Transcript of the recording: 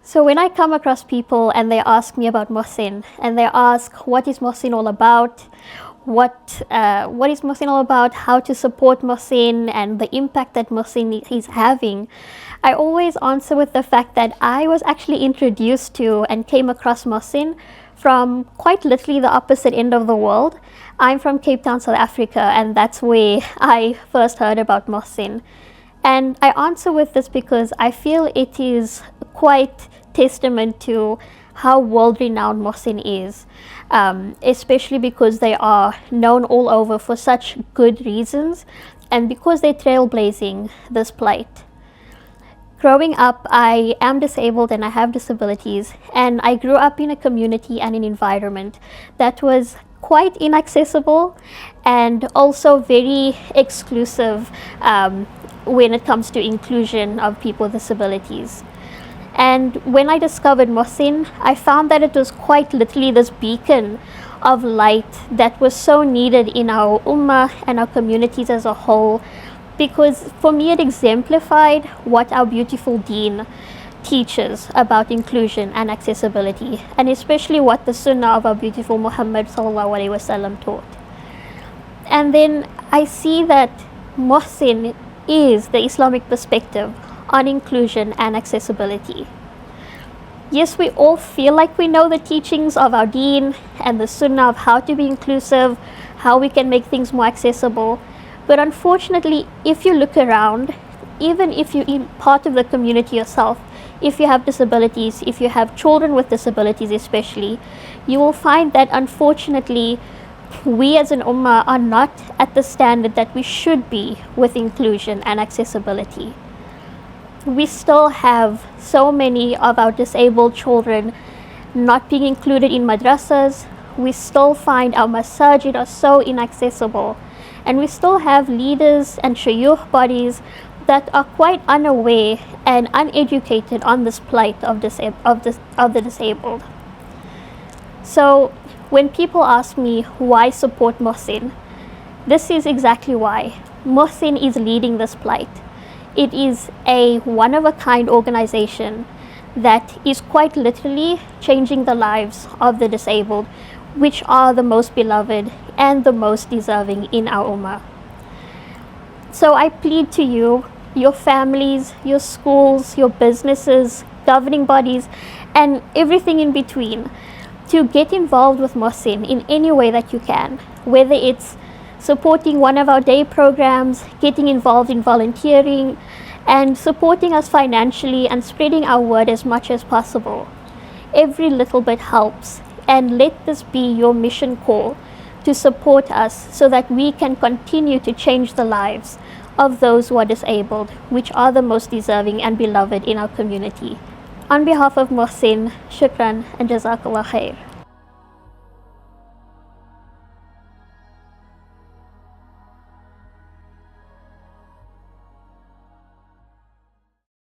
So when I come across people and they ask me about Muhsen, and they ask, what is Muhsen all about? What is Muhsen all about? How to support Muhsen and the impact that Muhsen is having? I always answer with the fact that I was actually introduced to and came across Muhsen from quite literally the opposite end of the world. I'm from Cape Town, South Africa, and that's where I first heard about Muhsen. And I answer with this because I feel it is quite testament to how world-renowned Muhsen is, especially because they are known all over for such good reasons and because they're trailblazing this plight. Growing up, I am disabled and I have disabilities, and I grew up in a community and an environment that was quite inaccessible and also very exclusive when it comes to inclusion of people with disabilities. And when I discovered Muhsen, I found that it was quite literally this beacon of light that was so needed in our Ummah and our communities as a whole, because for me it exemplified what our beautiful Deen teaches about inclusion and accessibility, and especially what the Sunnah of our beautiful Muhammad sallallahu alaihi wasallam taught. And then I see that Muhsen is the Islamic perspective on inclusion and accessibility. Yes, we all feel like we know the teachings of our Deen and the Sunnah of how to be inclusive, how we can make things more accessible. But unfortunately, if you look around, even if you're part of the community yourself, if you have disabilities, if you have children with disabilities especially, you will find that unfortunately, we as an Ummah are not at the standard that we should be with inclusion and accessibility. We still have so many of our disabled children not being included in madrasas. We still find our masajid are so inaccessible, and we still have leaders and shuyukh bodies that are quite unaware and uneducated on this plight of the disabled. So when people ask me why support Muhsen, this is exactly why. Muhsen is leading this plight. It is a one-of-a-kind organization that is quite literally changing the lives of the disabled, which are the most beloved and the most deserving in our Ummah. So I plead to you, your families, your schools, your businesses, governing bodies, and everything in between, to get involved with Muhsen in any way that you can, whether it's supporting one of our day programs, getting involved in volunteering, and supporting us financially and spreading our word as much as possible. Every little bit helps, and let this be your mission call to support us so that we can continue to change the lives of those who are disabled, which are the most deserving and beloved in our community. On behalf of Muhsen, shukran and jazakallah khair.